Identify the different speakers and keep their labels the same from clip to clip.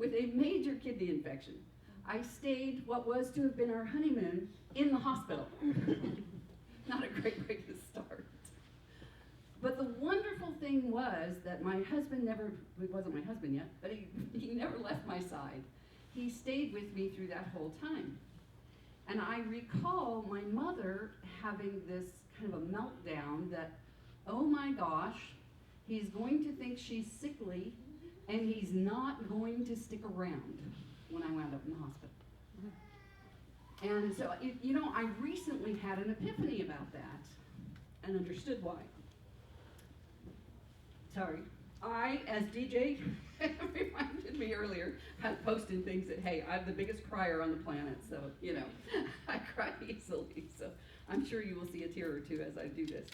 Speaker 1: with a major kidney infection. I stayed what was to have been our honeymoon in the hospital. Not a great way to start. But the wonderful thing was that my husband it wasn't my husband yet, but he never left my side. He stayed with me through that whole time. And I recall my mother having this kind of a meltdown that, oh my gosh, he's going to think she's sickly, and he's not going to stick around when I wound up in the hospital. And so, I recently had an epiphany about that and understood why. Sorry. I, as DJ reminded me earlier, I was posting things that, hey, I'm the biggest crier on the planet, so, I cry easily. So I'm sure you will see a tear or two as I do this.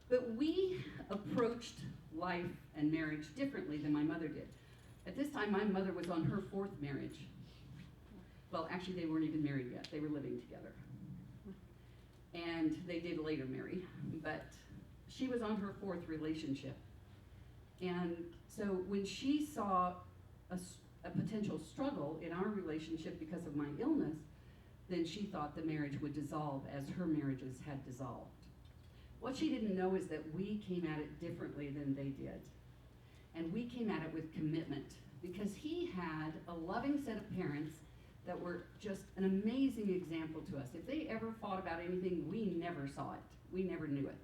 Speaker 1: But we approached life and marriage differently than my mother did. At this time, my mother was on her 4th marriage. Well, actually, they weren't even married yet. They were living together. And they did later marry, but she was on her 4th relationship. And so when she saw a potential struggle in our relationship because of my illness, then she thought the marriage would dissolve as her marriages had dissolved. What she didn't know is that we came at it differently than they did. And we came at it with commitment, because he had a loving set of parents that were just an amazing example to us. If they ever fought about anything, we never saw it. We never knew it.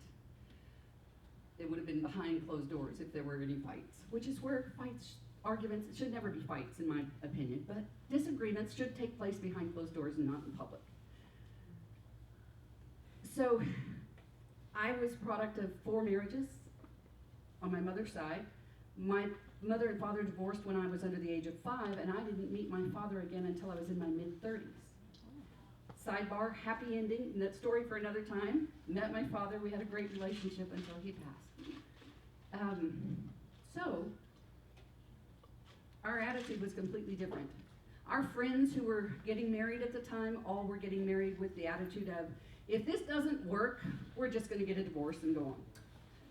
Speaker 1: It would have been behind closed doors if there were any fights, which is where arguments, it should never be fights in my opinion, but disagreements should take place behind closed doors and not in public. So I was a product of 4 marriages on my mother's side. My mother and father divorced when I was under the age of 5, and I didn't meet my father again until I was in my mid-30s. Sidebar, happy ending, and that story for another time. Met my father, we had a great relationship until he passed. So, our attitude was completely different. Our friends who were getting married at the time all were getting married with the attitude of, if this doesn't work, we're just going to get a divorce and go on.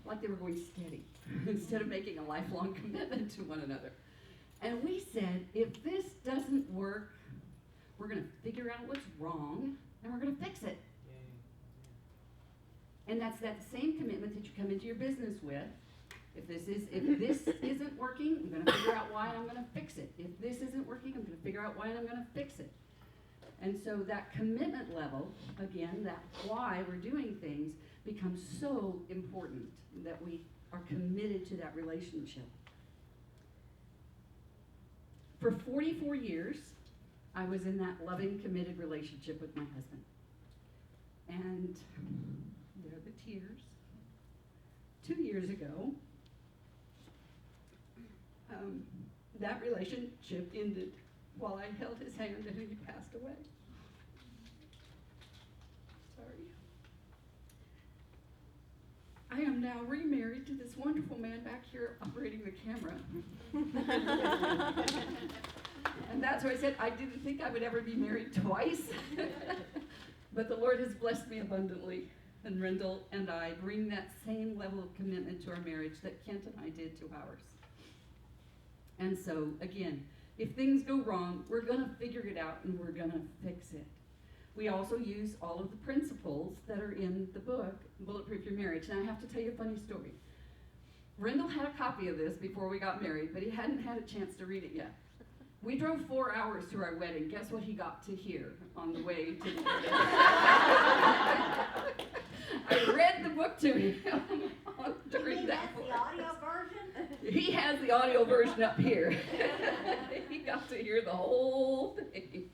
Speaker 1: Like they were going steady, instead of making a lifelong commitment to one another. And we said, if this doesn't work, we're going to figure out what's wrong, and we're going to fix it. And that's that same commitment that you come into your business with. If this isn't working, I'm going to figure out why, and I'm going to fix it. If this isn't working, I'm going to figure out why, and I'm going to fix it. And so that commitment level, again, that why we're doing things, becomes so important that we are committed to that relationship. For 44 years, I was in that loving, committed relationship with my husband. And there are the tears. 2 years ago, that relationship ended while I held his hand and he passed away. Sorry. I am now remarried to this wonderful man back here operating the camera. And that's why I said I didn't think I would ever be married twice. But the Lord has blessed me abundantly. And Rendell and I bring that same level of commitment to our marriage that Kent and I did to ours. And so, again, if things go wrong, we're going to figure it out and we're going to fix it. We also use all of the principles that are in the book, Bulletproof Your Marriage. And I have to tell you a funny story. Rendell had a copy of this before we got married, but he hadn't had a chance to read it yet. We drove 4 hours to our wedding. Guess what he got to hear on the way to the wedding? I read the book to him during that.
Speaker 2: That's the audio version?
Speaker 1: He has the audio version up here. He got to hear the whole thing.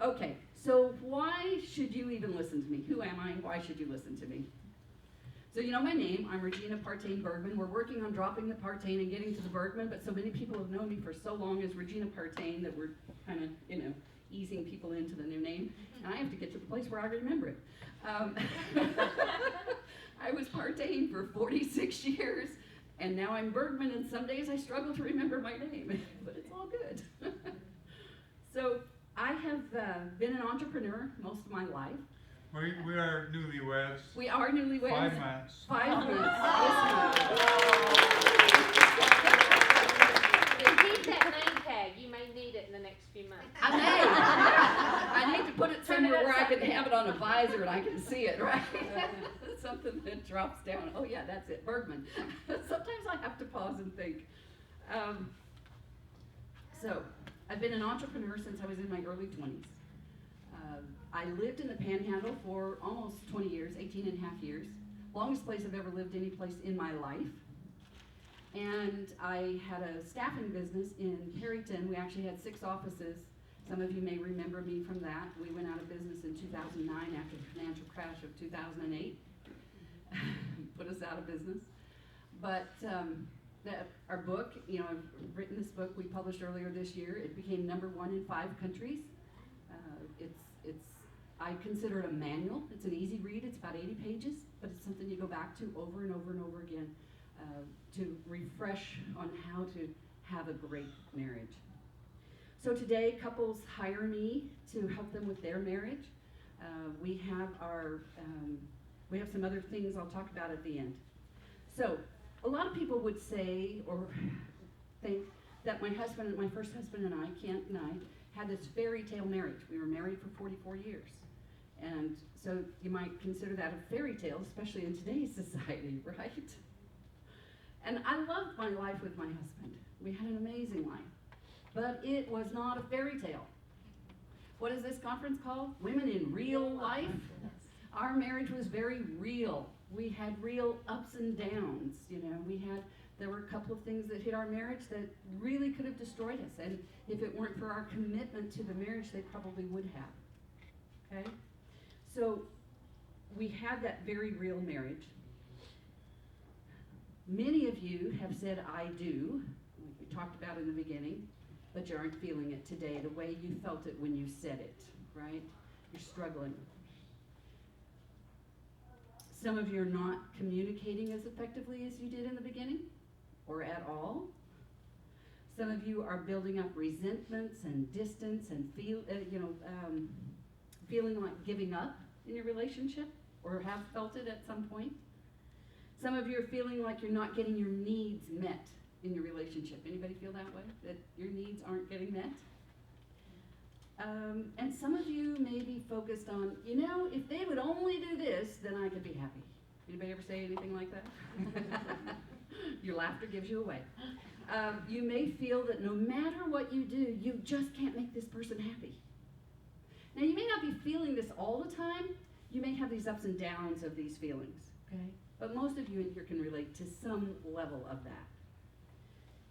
Speaker 1: Okay, so why should you even listen to me? Who am I and why should you listen to me? So you know my name, I'm Regina Partain Bergman. We're working on dropping the Partain and getting to the Bergman, but so many people have known me for so long as Regina Partain that we're kind of, easing people into the new name. And I have to get to the place where I remember it. I was Partain for 46 years, and now I'm Bergman, and some days I struggle to remember my name, but it's all good. So I have been an entrepreneur most of my life.
Speaker 3: We are newlyweds.
Speaker 1: We are newlyweds.
Speaker 3: 5 months.
Speaker 1: 5 months.
Speaker 2: Keep that name
Speaker 1: on a visor and I can see it, right? Something that drops down. Oh yeah, that's it, Bergman. Sometimes I have to pause and think. So, I've been an entrepreneur since I was in my early 20s. I lived in the Panhandle for almost 20 years, 18 and a half years. Longest place I've ever lived any place in my life. And I had a staffing business in Perryton. We actually had 6 offices. Some of you may remember me from that. We went out of business in 2009 after the financial crash of 2008. Put us out of business. But our book, I've written this book we published earlier this year. It became #1 in 5 countries. I consider it a manual. It's an easy read. It's about 80 pages, but it's something you go back to over and over and over again to refresh on how to have a great marriage. So today, couples hire me to help them with their marriage. We have some other things I'll talk about at the end. So, a lot of people would say or think that my first husband and I, Kent and I, had this fairy tale marriage. We were married for 44 years. And so you might consider that a fairy tale, especially in today's society, right? And I loved my life with my husband. We had an amazing life. But it was not a fairy tale. What is this conference called? Women in Real Life? Our marriage was very real. We had real ups and downs. There were a couple of things that hit our marriage that really could have destroyed us. And if it weren't for our commitment to the marriage, they probably would have. Okay? So we had that very real marriage. Many of you have said, I do, like we talked about in the beginning, but you aren't feeling it today the way you felt it when you said it, right? You're struggling. Some of you are not communicating as effectively as you did in the beginning, or at all. Some of you are building up resentments and distance and feeling like giving up in your relationship, or have felt it at some point. Some of you are feeling like you're not getting your needs met in your relationship. Anybody feel that way? That your needs aren't getting met? And some of you may be focused on, if they would only do this, then I could be happy. Anybody ever say anything like that? Your laughter gives you away. You may feel that no matter what you do, you just can't make this person happy. Now, you may not be feeling this all the time. You may have these ups and downs of these feelings, okay? But most of you in here can relate to some level of that.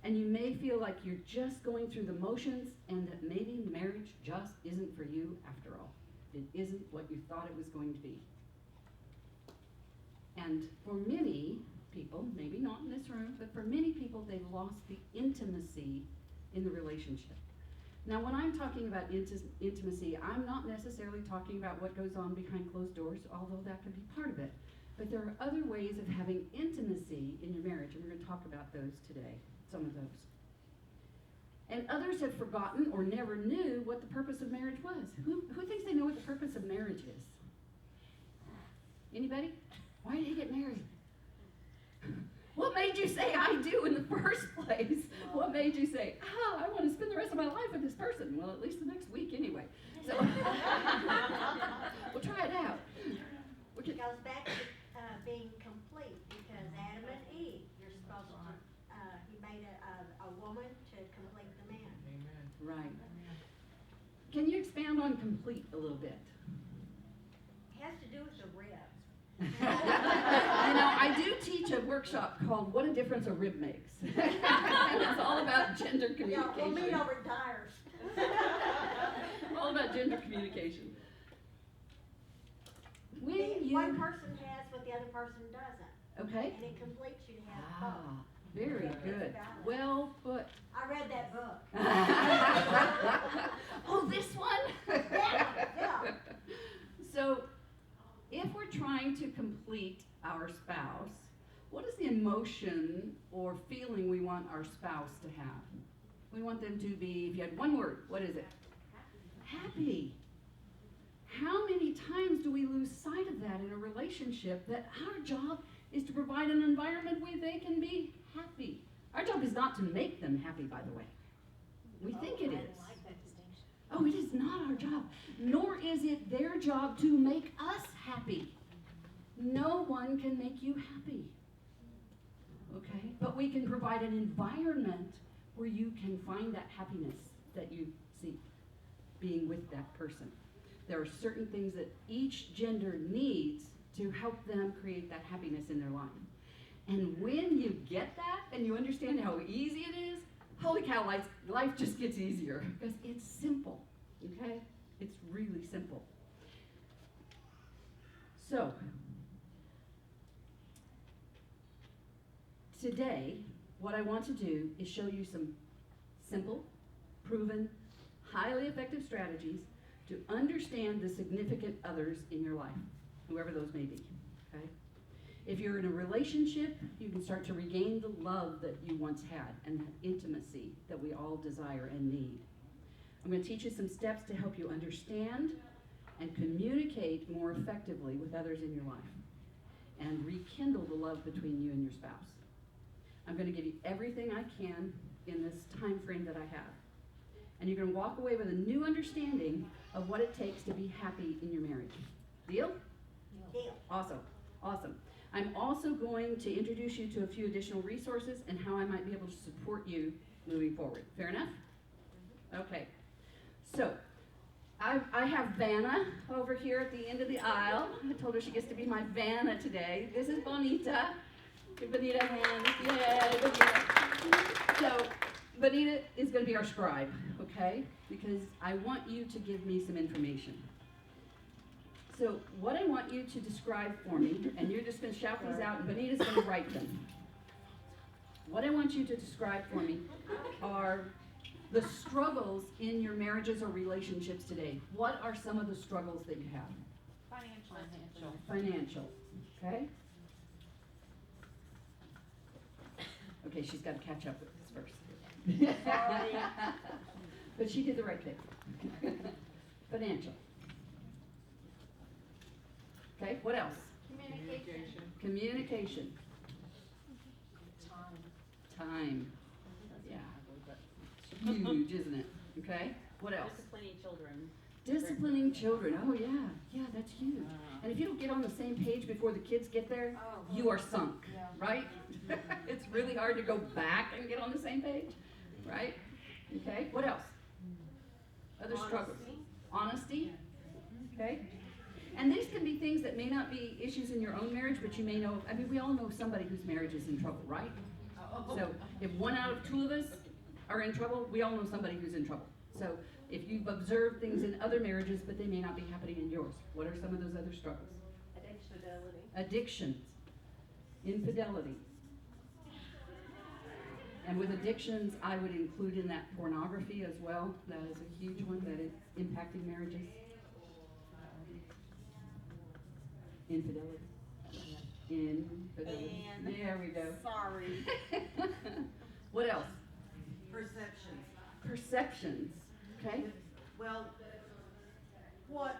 Speaker 1: And you may feel like you're just going through the motions and that maybe marriage just isn't for you after all. It isn't what you thought it was going to be. And for many people, maybe not in this room, but for many people, they've lost the intimacy in the relationship. Now, when I'm talking about intimacy, I'm not necessarily talking about what goes on behind closed doors, although that can be part of it. But there are other ways of having intimacy in your marriage, and we're going to talk about those today, some of those. And others have forgotten or never knew what the purpose of marriage was. Who thinks they know what the purpose of marriage is? Anybody? Why did you get married? What made you say I do in the first place? What made you say, I want to spend the rest of my life with this person? Well, at least the next week anyway. So we'll try it out.
Speaker 2: It goes back to being complete, because Adam and Eve, you're supposed to, he made a woman to complete the man.
Speaker 3: Amen.
Speaker 1: Right. Can you expand on complete a little bit?
Speaker 2: It has to do with the ribs.
Speaker 1: I do teach a workshop called What a Difference a Rib Makes. And it's all about gender communication.
Speaker 2: We'll meet over tires.
Speaker 1: All about gender communication.
Speaker 2: One person has what the other person doesn't.
Speaker 1: Okay.
Speaker 2: And it completes you to have both.
Speaker 1: Very good. Well put.
Speaker 2: I read that book.
Speaker 1: Oh, this one?
Speaker 2: Yeah.
Speaker 1: So, if we're trying to complete our spouse, what is the emotion or feeling we want our spouse to have? We want them to be, if you had one word, what is it? Happy. How many times do we lose sight of that in a relationship, that our job is to provide an environment where they can be happy? Our job is not to make them happy, by the way. We think it is.
Speaker 2: I like that distinction.
Speaker 1: Oh, it is not our job, nor is it their job to make us happy. No one can make you happy. Okay? But we can provide an environment where you can find that happiness that you seek, being with that person. There are certain things that each gender needs to help them create that happiness in their life. And when you get that and you understand how easy it is, holy cow, life just gets easier because it's simple, okay? It's really simple. So, today, what I want to do is show you some simple, proven, highly effective strategies to understand the significant others in your life, whoever those may be, okay? If you're in a relationship, you can start to regain the love that you once had and that intimacy that we all desire and need. I'm going to teach you some steps to help you understand and communicate more effectively with others in your life and rekindle the love between you and your spouse. I'm going to give you everything I can in this time frame that I have. And you're going to walk away with a new understanding of what it takes to be happy in your marriage. Deal?
Speaker 2: Deal.
Speaker 1: Awesome. Awesome. I'm also going to introduce you to a few additional resources and how I might be able to support you moving forward. Fair enough? Okay. So, I have Vanna over here at the end of the aisle. I told her she gets to be my Vanna today. This is Bonita. Give Bonita a hand. Yay, Bonita. So, Bonita is going to be our scribe, okay? Because I want you to give me some information. So what I want you to describe for me, and you're just going to shout these out, and Bonita's going to write them. What I want you to describe for me are the struggles in your marriages or relationships today. What are some of the struggles that you have? Financial. Okay? Okay, she's got to catch up with this first. But she did the right thing. Financial. Okay, what else? Communication. Time. Yeah. Huge, isn't it? Okay, what else? Disciplining children. Oh, yeah. Yeah, that's huge. And if you don't get on the same page before the kids get there, you are sunk, right? It's really hard to go back and get on the same page, right? Okay, what else? Other struggles. Honesty. Okay. And these can be things that may not be issues in your own marriage, but you may know, I mean, we all know somebody whose marriage is in trouble, right? So if 1 out of 2 of us are in trouble, we all know somebody who's in trouble. So if you've observed things in other marriages, but they may not be happening in yours, what are some of those other struggles? Addictions. Infidelity. And with addictions, I would include in that pornography as well. That is a huge one that is impacting marriages. Infidelity. Infidelity. There we go.
Speaker 4: Sorry.
Speaker 1: What else?
Speaker 4: Perceptions.
Speaker 1: Perceptions. Okay.
Speaker 4: Well, what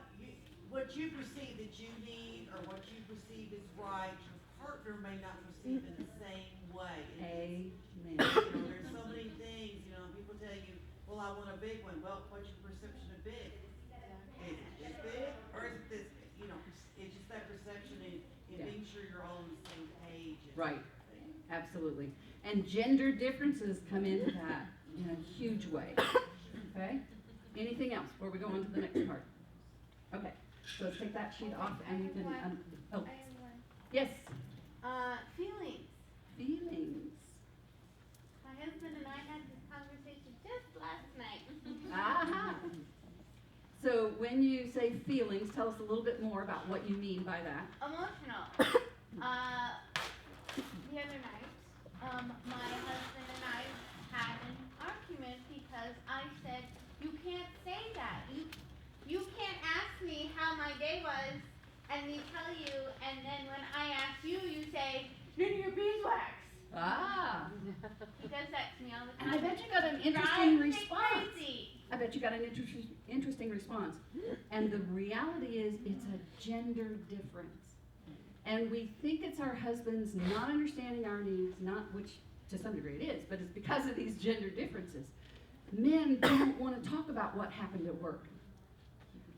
Speaker 4: you perceive that you need or what you perceive is right, your partner may not perceive in the same way.
Speaker 1: Amen.
Speaker 4: There's so many things, people tell you, well, I want a big one. Well, what's your perception of big? Is it this big or is it this big? It's just that perception and being sure you're all on the same page.
Speaker 1: Right. Absolutely. And gender differences come into that in a huge way. Okay? Anything else before we go on to the next part? Okay. So let's take that sheet off and you can, oh, yes.
Speaker 5: Feelings.
Speaker 1: Feelings.
Speaker 5: My husband and I had this conversation just last night.
Speaker 1: Aha. So when you say feelings, tell us a little bit more about what you mean by that.
Speaker 5: Emotional. The other night, my husband and I had an argument because I said, you can't say that. You can't ask me how my day was and me tell you, and then when I ask you, you say, none of your beeswax.
Speaker 1: Ah.
Speaker 5: He does that to me all the
Speaker 1: And
Speaker 5: time.
Speaker 1: I bet you got an interesting
Speaker 5: Drives me
Speaker 1: response.
Speaker 5: crazy.
Speaker 1: I bet you got an interesting response. And the reality is it's a gender difference. And we think it's our husbands not understanding our needs, which to some degree it is, but it's because of these gender differences. Men don't want to talk about what happened at work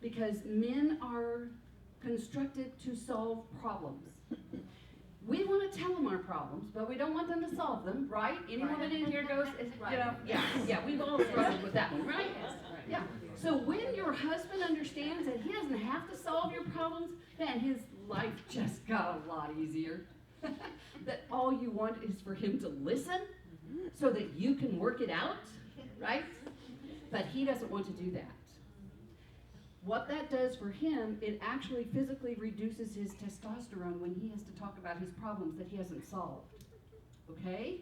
Speaker 1: because men are constructed to solve problems. We want to tell them our problems, but we don't want them to solve them, right? Any woman in here goes, yeah, we've all struggled with that one, right? Yeah. So when your husband understands that he doesn't have to solve your problems, man, his life just got a lot easier. That all you want is for him to listen so that you can work it out, right? But he doesn't want to do that. What that does for him, it actually physically reduces his testosterone when he has to talk about his problems that he hasn't solved. Okay?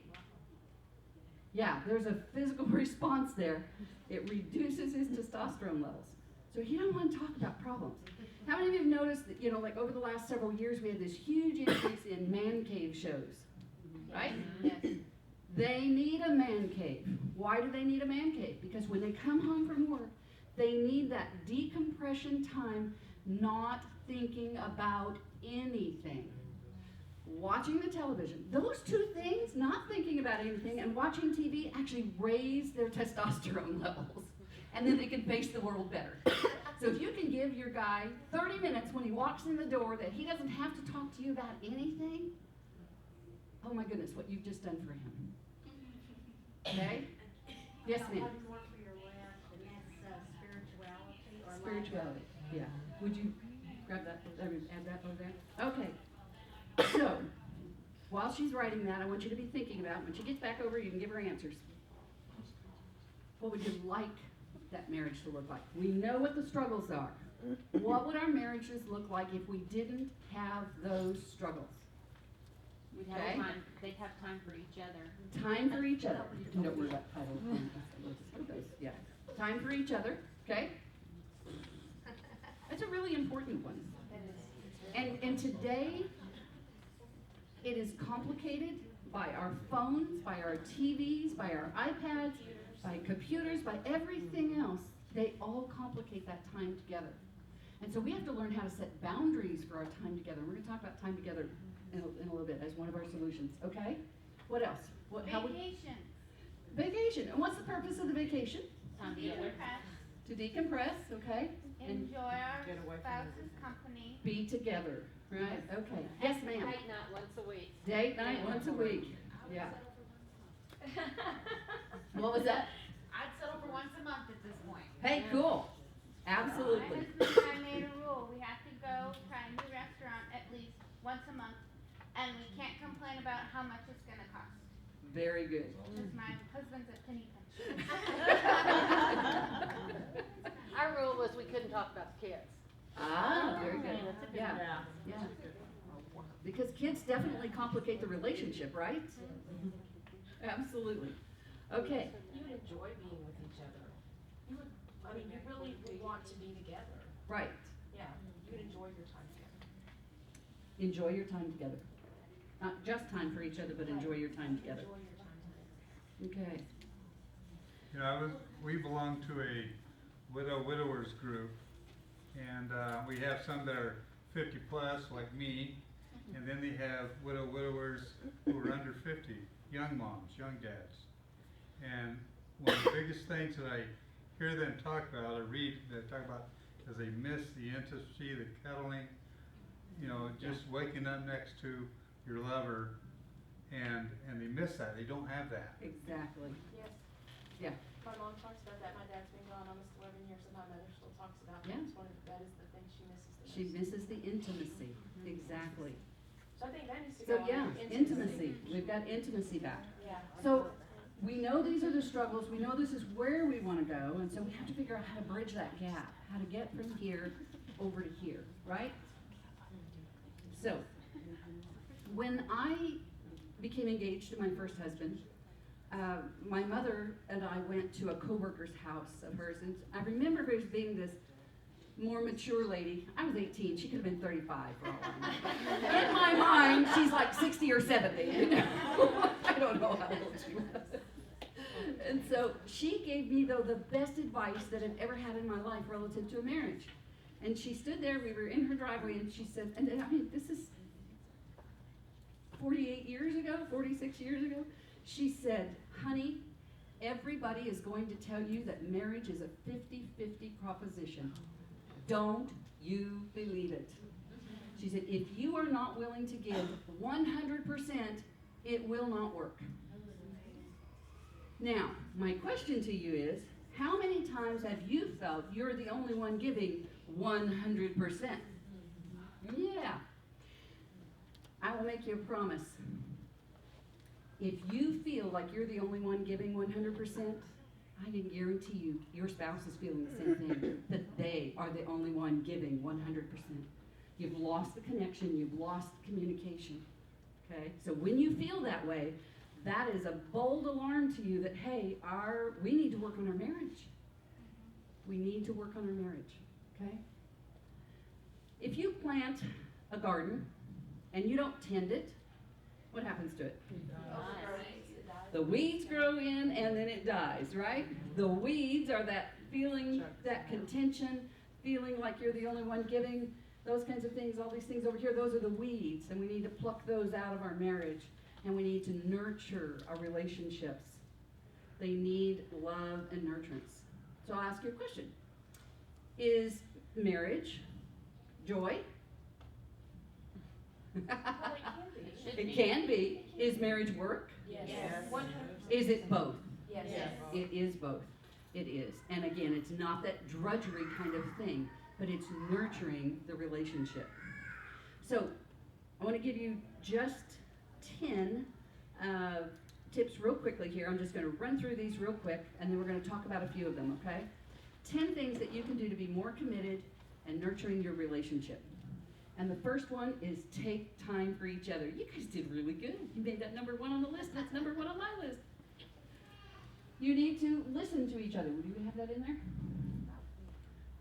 Speaker 1: Yeah, there's a physical response there. It reduces his testosterone levels. So he don't want to talk about problems. How many of you have noticed that, like over the last several years, we had this huge increase in man cave shows, right?
Speaker 5: Yes.
Speaker 1: They need a man cave. Why do they need a man cave? Because when they come home from work, they need that decompression time, not thinking about anything. Watching the television. Those two things, not thinking about anything and watching TV, actually raise their testosterone levels. And then they can face the world better. So if you can give your guy 30 minutes when he walks in the door that he doesn't have to talk to you about anything, oh my goodness, what you've just done for him. Okay? Yes, ma'am.
Speaker 2: One more for your list, and that's spirituality or
Speaker 1: Spirituality, yeah. Would you grab that, add that over there? Okay. So, while she's writing that, I want you to be thinking about, when she gets back over, you can give her answers. What would you like that marriage to look like? We know what the struggles are. What would our marriages look like if we didn't have those struggles?
Speaker 6: We'd have
Speaker 1: Okay.
Speaker 6: time, they'd have time for each other.
Speaker 1: Time for each other. Don't worry about title. Yeah. Time for each other, okay? That's a really important one. And today, it is complicated by our phones, by our TVs, by our iPads, by computers, by everything else. They all complicate that time together. And so we have to learn how to set boundaries for our time together. We're going to talk about time together in a little bit as one of our solutions, okay? What else?
Speaker 5: Vacation.
Speaker 1: Vacation. And what's the purpose of the vacation?
Speaker 6: Time together.
Speaker 5: Decompress.
Speaker 1: To decompress, okay? And
Speaker 5: Enjoy our spouse's company.
Speaker 1: be together, right? Okay. Yes, ma'am.
Speaker 6: Date night once a week.
Speaker 1: Date night once a week. Yeah. What was that?
Speaker 7: I'd settle for once a month at this point.
Speaker 1: Hey, cool.
Speaker 5: My
Speaker 1: Absolutely.
Speaker 5: husband and I made a rule. We have to go try a new restaurant at least once a month, and we can't complain about how much it's gonna cost.
Speaker 1: Very good.
Speaker 5: Because my husband's a penny pincher.
Speaker 6: Our rule was we couldn't talk about the kids.
Speaker 1: Ah, very good.
Speaker 6: Yeah.
Speaker 1: Yeah, yeah. Because kids definitely complicate the relationship, right? Absolutely. Okay.
Speaker 7: You would enjoy being with each other. You would, you really would want to be together.
Speaker 1: Right.
Speaker 7: Yeah, you would enjoy your time together.
Speaker 1: Enjoy your time together. Not just time for each other, but enjoy your time together.
Speaker 7: Enjoy your time together.
Speaker 1: Okay.
Speaker 3: We belong to a widowers group, and we have some that are 50 plus, like me, and then they have widowers who are under 50, young moms, young dads. And one of the biggest things that I hear them talk about, or read that talk about, is they miss the intimacy, the cuddling, just waking up next to your lover, and they miss that. They don't have that.
Speaker 1: Exactly.
Speaker 7: Yes.
Speaker 1: Yeah.
Speaker 7: My mom talks about that. My dad's been gone almost 11 years, and my mother still talks about
Speaker 1: Yeah.
Speaker 7: it. That is the thing she misses the most.
Speaker 1: She misses the intimacy. Exactly.
Speaker 7: So I think that needs to
Speaker 1: So
Speaker 7: go
Speaker 1: yeah,
Speaker 7: on.
Speaker 1: intimacy. We've got intimacy back.
Speaker 7: Yeah.
Speaker 1: So we know these are the struggles. We know this is where we want to go, and so we have to figure out how to bridge that gap, how to get from here over to here, right? So when I became engaged to my first husband, my mother and I went to a coworker's house of hers, and I remember her as being this more mature lady. I was 18, she could have been 35 for all I know. In my mind, she's like 60 or 70, I don't know how old she was. And so she gave me, though, the best advice that I've ever had in my life relative to a marriage. And she stood there, we were in her driveway, and she said, and I mean, this is 48 years ago, 46 years ago. She said, honey, Everybody is going to tell you that marriage is a 50-50 proposition. Don't you believe it. She said, if you are not willing to give 100%, it will not work. Now, my question to you is, how many times have you felt you're the only one giving 100%? Yeah. I will make you a promise. If you feel like you're the only one giving 100%, I can guarantee you your spouse is feeling the same thing, that they are the only one giving 100%. You've lost the connection, you've lost communication. Okay? So when you feel that way, that is a bold alarm to you that, hey, we need to work on our marriage. We need to work on our marriage. Okay? If you plant a garden and you don't tend it, what happens to it? The weeds grow in and then it dies, right? The weeds are that feeling, that contention, feeling like you're the only one giving, those kinds of things, all these things over here, those are the weeds, and we need to pluck those out of our marriage, and we need to nurture our relationships. They need love and nurturance. So I'll ask you a question. Is marriage joy? It can be. Is marriage work?
Speaker 7: Yes.
Speaker 2: 100%.
Speaker 1: Is it both?
Speaker 7: Yes.
Speaker 1: It is both. It is. And again, it's not that drudgery kind of thing, but it's nurturing the relationship. So I want to give you just 10 tips real quickly here. I'm just going to run through these real quick, and then we're going to talk about a few of them, okay? 10 things that you can do to be more committed and nurturing your relationship. And the first one is take time for each other. You guys did really good. You made that number 1 on the list. That's number 1 on my list. You need to listen to each other. Do you have that in there?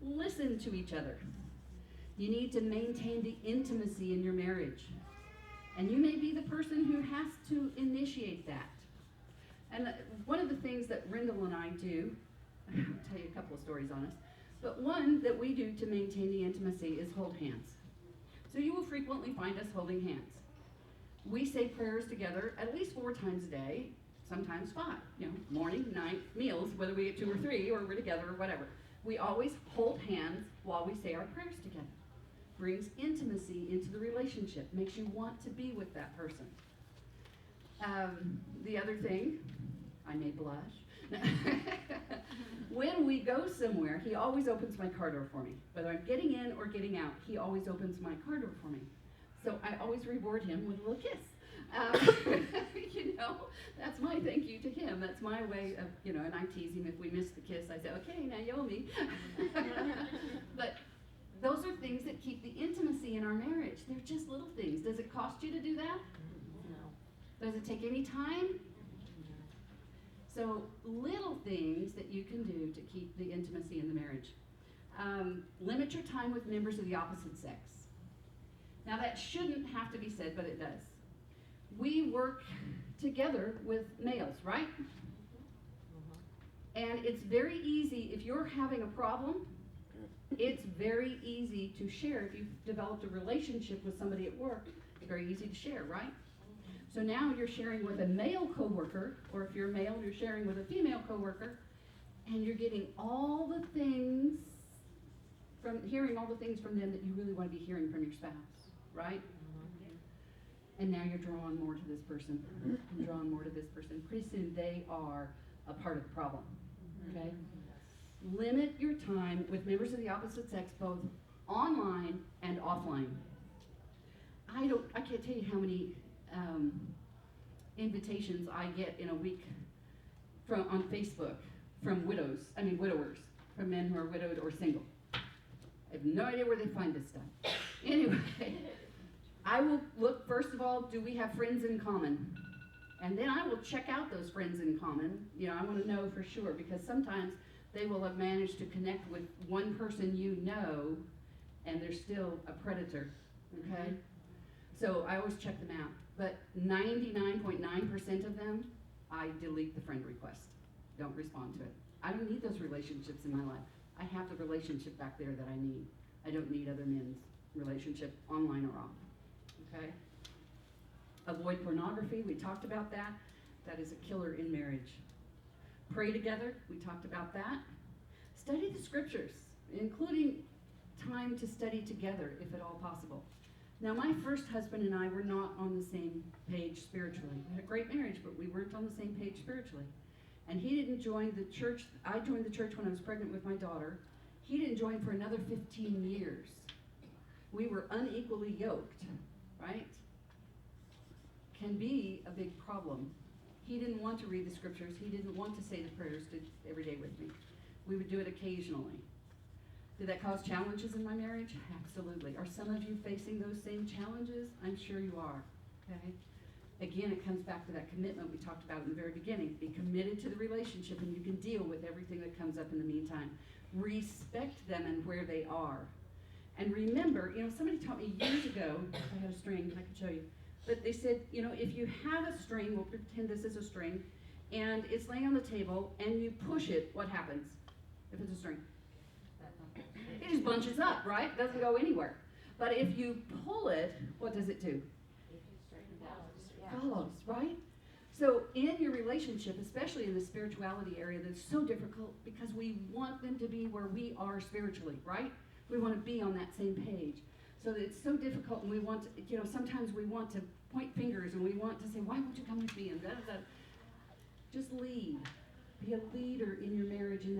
Speaker 1: Listen to each other. You need to maintain the intimacy in your marriage. And you may be the person who has to initiate that. And one of the things that Rendell and I do, I'll tell you a couple of stories on us, but one that we do to maintain the intimacy is hold hands. So you will frequently find us holding hands. We say prayers together at least 4 times a day, sometimes 5. Morning, night, meals, whether we get 2 or 3 or we're together or whatever. We always hold hands while we say our prayers together. Brings intimacy into the relationship, makes you want to be with that person. The other thing, I may blush, when we go somewhere, he always opens my car door for me. Whether I'm getting in or getting out, he always opens my car door for me. So I always reward him with a little kiss. That's my thank you to him. That's my way of, and I tease him if we miss the kiss. I say, okay, Naomi. But those are things that keep the intimacy in our marriage. They're just little things. Does it cost you to do that? No. Does it take any time? So little things that you can do to keep the intimacy in the marriage. Limit your time with members of the opposite sex. Now that shouldn't have to be said, but it does. We work together with males, right? And it's very easy, if you're having a problem, it's very easy to share. If you've developed a relationship with somebody at work, it's very easy to share, right? So now you're sharing with a male coworker, or if you're male, you're sharing with a female coworker, and you're getting all the things hearing all the things from them that you really want to be hearing from your spouse, right? And now you're drawn more to this person, and drawn more to this person. Pretty soon they are a part of the problem, okay? Limit your time with members of the opposite sex, both online and offline. I can't tell you how many invitations I get in a week on Facebook from widowers, from men who are widowed or single. I have no idea where they find this stuff. Anyway, I will look, first of all, do we have friends in common? And then I will check out those friends in common. I want to know for sure, because sometimes they will have managed to connect with one person and they're still a predator, okay? So I always check them out. But 99.9% of them, I delete the friend request. Don't respond to it. I don't need those relationships in my life. I have the relationship back there that I need. I don't need other men's relationship, online or off, okay? Avoid pornography, we talked about that. That is a killer in marriage. Pray together, we talked about that. Study the scriptures, including time to study together, if at all possible. Now, my first husband and I were not on the same page spiritually. We had a great marriage, but we weren't on the same page spiritually. And he didn't join the church. I joined the church when I was pregnant with my daughter. He didn't join for another 15 years. We were unequally yoked, right? Can be a big problem. He didn't want to read the scriptures. He didn't want to say the prayers every day with me. We would do it occasionally. Did that cause challenges in my marriage? Absolutely. Are some of you facing those same challenges? I'm sure you are. Okay? Again, it comes back to that commitment we talked about in the very beginning. Be committed to the relationship, and you can deal with everything that comes up in the meantime. Respect them and where they are. And remember, somebody taught me years ago, if I had a string, I could show you, but they said, if you have a string, we'll pretend this is a string, and it's laying on the table, and you push it, what happens if it's a string? It just bunches up, right? It doesn't go anywhere. But if you pull it, what does it do? Follows, right? So in your relationship, especially in the spirituality area, that's so difficult because we want them to be where we are spiritually, right? We want to be on that same page. So it's so difficult, and we want to, sometimes we want to point fingers, and we want to say, why won't you come with me? And da, da, da. Just lead. Be a leader in your marriage in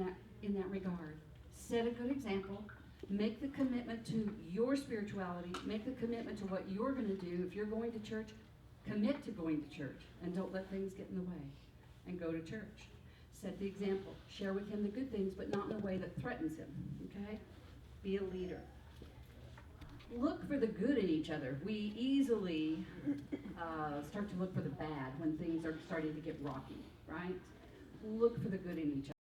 Speaker 1: that regard. Set a good example. Make the commitment to your spirituality. Make the commitment to what you're going to do. If you're going to church, commit to going to church, and don't let things get in the way, and go to church. Set the example. Share with him the good things, but not in a way that threatens him, okay? Be a leader. Look for the good in each other. We easily start to look for the bad when things are starting to get rocky, right? Look for the good in each other.